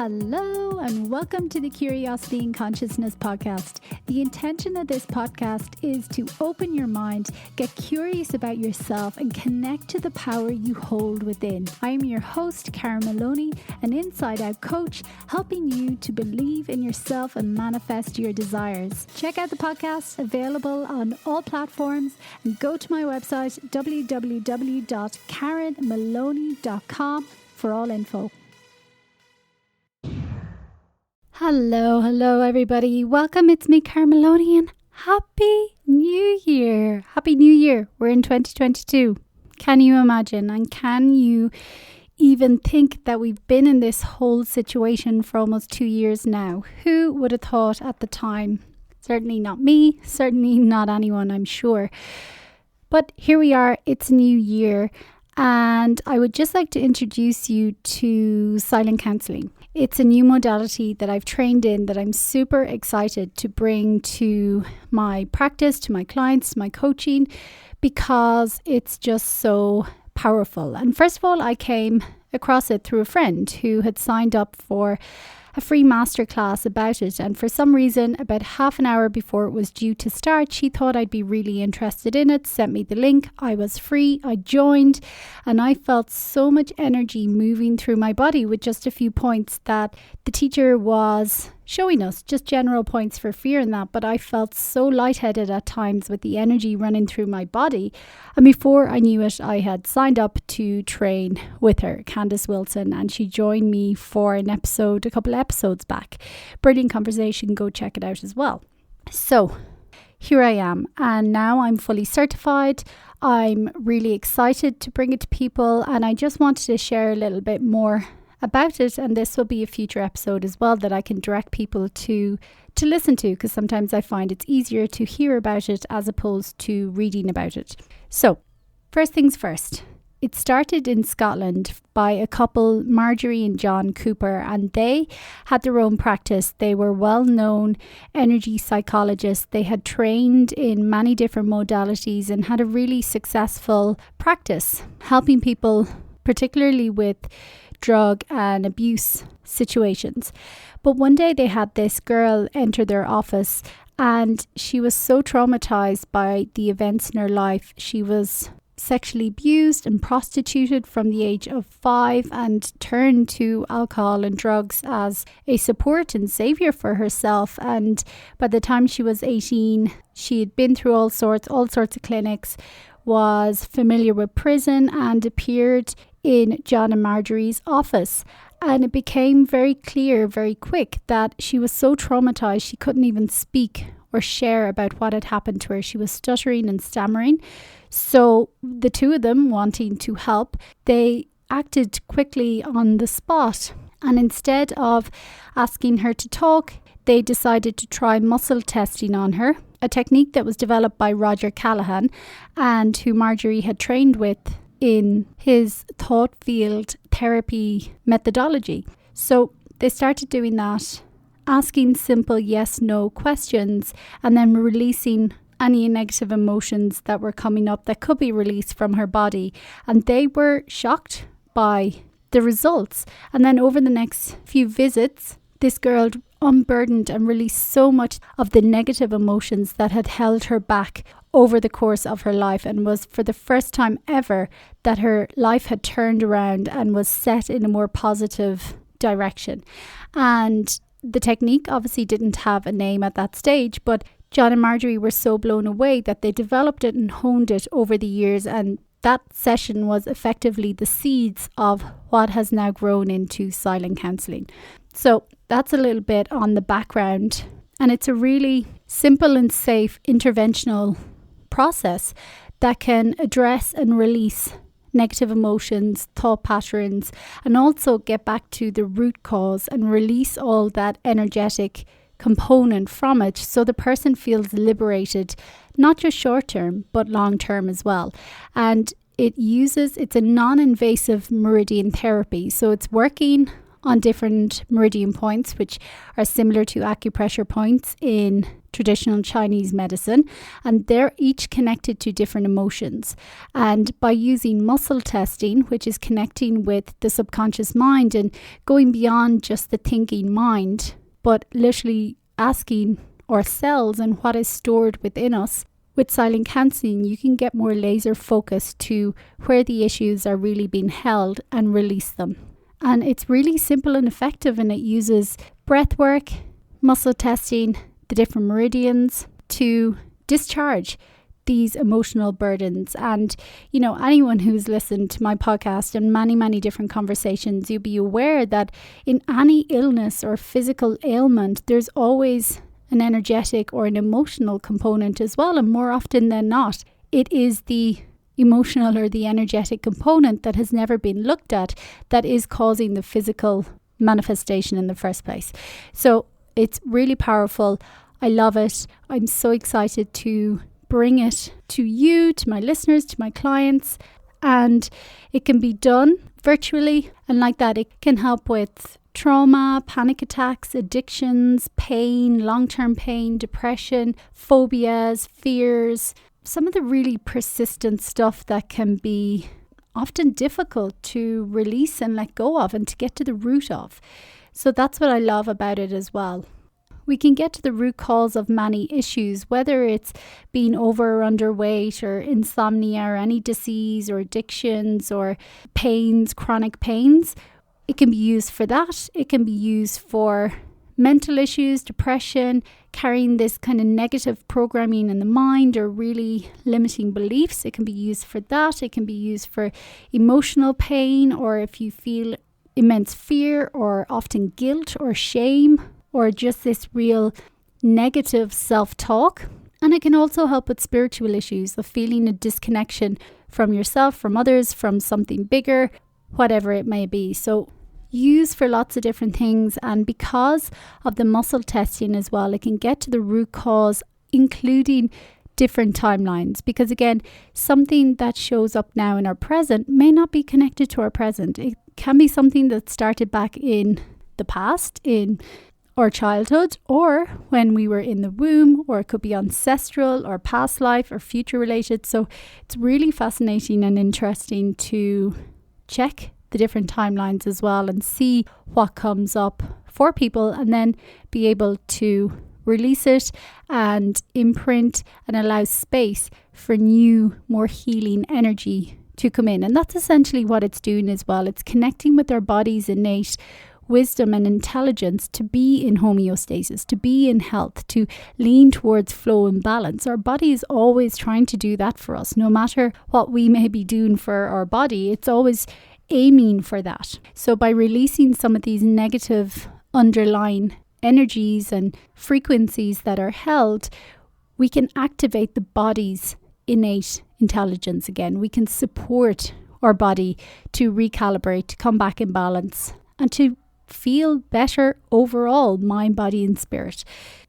Hello and welcome to the Curiosity and Consciousness podcast. The intention of this podcast is to open your mind, get curious about yourself and connect to the power you hold within. I am your host, Maloney, an inside-out coach, helping you to believe in yourself and manifest your desires. Check out the podcast, available on all platforms, and go to my website, www.karenmaloney.com for all info. Hello everybody. Welcome. It's me, Maloney, and Happy New Year. Happy New Year. We're in 2022. Can you imagine? And can you even think that we've been in this whole situation for almost 2 years now? Who would have thought at the time? Certainly not me. Certainly not anyone, I'm sure. But here we are. It's a new year. And I would just like to introduce you to silent counselling. It's a new modality that I've trained in that I'm super excited to bring to my practice, to my clients, to my coaching, because it's just so powerful. And first of all, I came across it through a friend who had signed up for a free masterclass about it, and for some reason about half an hour before it was due to start, she thought I'd be really interested in it, sent me the link. I was free, I joined, and I felt so much energy moving through my body with just a few points that the teacher was showing us, just general points for fear and that, but I felt so lightheaded at times with the energy running through my body. And before I knew it, I had signed up to train with her, Candice Wilson, and she joined me for an episode, a couple of episodes back. Brilliant conversation, go check it out as well. So here I am, and now I'm fully certified. I'm really excited to bring it to people, and I just wanted to share a little bit more about it, and this will be a future episode as well that I can direct people to listen to, because sometimes I find it's easier to hear about it as opposed to reading about it. So first things first, it started in Scotland by a couple, Marjorie and John Cooper, and they had their own practice. They were well-known energy psychologists. They had trained in many different modalities and had a really successful practice helping people, particularly with drug and abuse situations. But one day they had this girl enter their office, and she was so traumatized by the events in her life. She was sexually abused and prostituted from the age of 5 and turned to alcohol and drugs as a support and savior for herself. And by the time she was 18, she had been through all sorts of clinics, was familiar with prison, and appeared in John and Marjorie's office. And it became very clear very quick that she was so traumatized she couldn't even speak or share about what had happened to her. She was stuttering and stammering. So the two of them, wanting to help, they acted quickly on the spot. And instead of asking her to talk, they decided to try muscle testing on her, a technique that was developed by Roger Callahan and who Marjorie had trained with in his thought field therapy methodology. So they started doing that, asking simple yes/no questions, and then releasing any negative emotions that were coming up that could be released from her body. And they were shocked by the results. And then over the next few visits, this girl unburdened and released so much of the negative emotions that had held her back over the course of her life, and was for the first time ever that her life had turned around and was set in a more positive direction. And the technique obviously didn't have a name at that stage, but John and Marjorie were so blown away that they developed it and honed it over the years, and that session was effectively the seeds of what has now grown into silent counselling. So that's a little bit on the background, and it's a really simple and safe interventional process that can address and release negative emotions, thought patterns, and also get back to the root cause and release all that energetic component from it, so the person feels liberated, not just short term but long term as well. And it's a non-invasive meridian therapy, so it's working on different meridian points, which are similar to acupressure points in traditional Chinese medicine, and they're each connected to different emotions. And by using muscle testing, which is connecting with the subconscious mind and going beyond just the thinking mind, but literally asking ourselves and what is stored within us, with silent counselling, you can get more laser focused to where the issues are really being held and release them. And it's really simple and effective, and it uses breath work, muscle testing, the different meridians to discharge these emotional burdens. And, you know, anyone who's listened to my podcast and many different conversations, you'll be aware that in any illness or physical ailment, there's always an energetic or an emotional component as well. And more often than not, it is the emotional or the energetic component that has never been looked at that is causing the physical manifestation in the first place. So it's really powerful. I love it. I'm so excited to bring it to you, to my listeners, to my clients. And it can be done virtually. And like that, it can help with trauma, panic attacks, addictions, pain, long-term pain, depression, phobias, fears, some of the really persistent stuff that can be often difficult to release and let go of and to get to the root of. So that's what I love about it as well. We can get to the root cause of many issues, whether it's being over or underweight or insomnia or any disease or addictions or pains, chronic pains. It can be used for that. It can be used for mental issues, depression, carrying this kind of negative programming in the mind or really limiting beliefs. It can be used for that. It can be used for emotional pain, or if you feel immense fear or often guilt or shame or just this real negative self-talk. And it can also help with spiritual issues of feeling a disconnection from yourself, from others, from something bigger, whatever it may be. So use for lots of different things, and because of the muscle testing as well, it can get to the root cause, including different timelines, because again, something that shows up now in our present may not be connected to our present. It can be something that started back in the past, in our childhood, or when we were in the womb, or it could be ancestral or past life or future related. So it's really fascinating and interesting to check the different timelines as well and see what comes up for people, and then be able to release it and imprint and allow space for new, more healing energy to come in. And that's essentially what it's doing as well. It's connecting with our body's innate wisdom and intelligence to be in homeostasis, to be in health, to lean towards flow and balance. Our body is always trying to do that for us. No matter what we may be doing for our body, it's always aiming for that. So by releasing some of these negative underlying energies and frequencies that are held, we can activate the body's innate intelligence again. We can support our body to recalibrate, to come back in balance, and to feel better overall, mind, body, and spirit.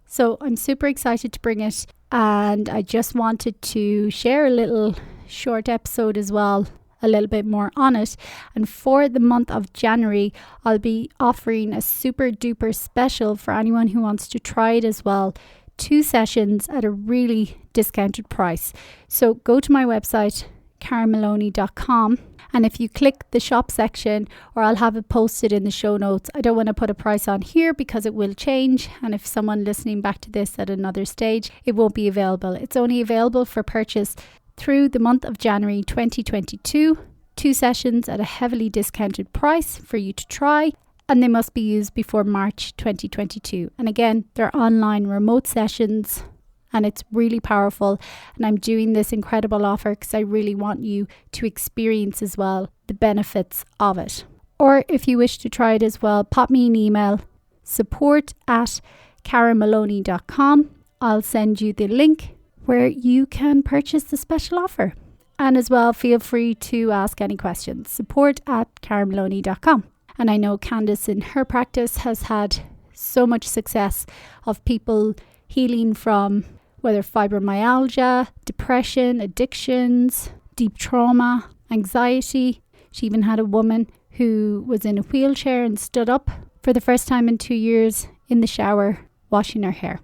So I'm super excited to bring it, and I just wanted to share a little short episode as well, a little bit more on it. And for the month of January, I'll be offering a super duper special for anyone who wants to try it as well. 2 sessions at a really discounted price. So go to my website, KarenMaloney.com, and if you click the shop section, or I'll have it posted in the show notes. I don't want to put a price on here because it will change, and if someone listening back to this at another stage, it won't be available. It's only available for purchase through the month of January 2022. 2 sessions at a heavily discounted price for you to try, and they must be used before March 2022. And again, they're online remote sessions, and it's really powerful. And I'm doing this incredible offer because I really want you to experience as well the benefits of it. Or if you wish to try it as well, pop me an email, support@KarenMaloney.com. I'll send you the link where you can purchase the special offer. And as well, feel free to ask any questions. support@KarenMaloney.com. And I know Candice in her practice has had so much success of people healing from whether fibromyalgia, depression, addictions, deep trauma, anxiety. She even had a woman who was in a wheelchair and stood up for the first time in 2 years in the shower, washing her hair.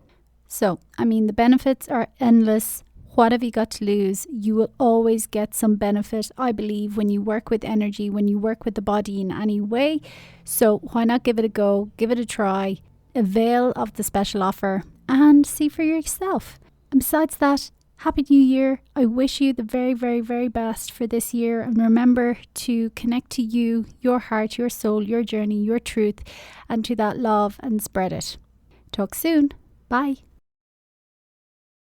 So, the benefits are endless. What have you got to lose? You will always get some benefit, I believe, when you work with energy, when you work with the body in any way. So why not give it a go? Give it a try. Avail of the special offer and see for yourself. And besides that, Happy New Year. I wish you the very, very, very best for this year. And remember to connect to you, your heart, your soul, your journey, your truth, and to that love and spread it. Talk soon. Bye.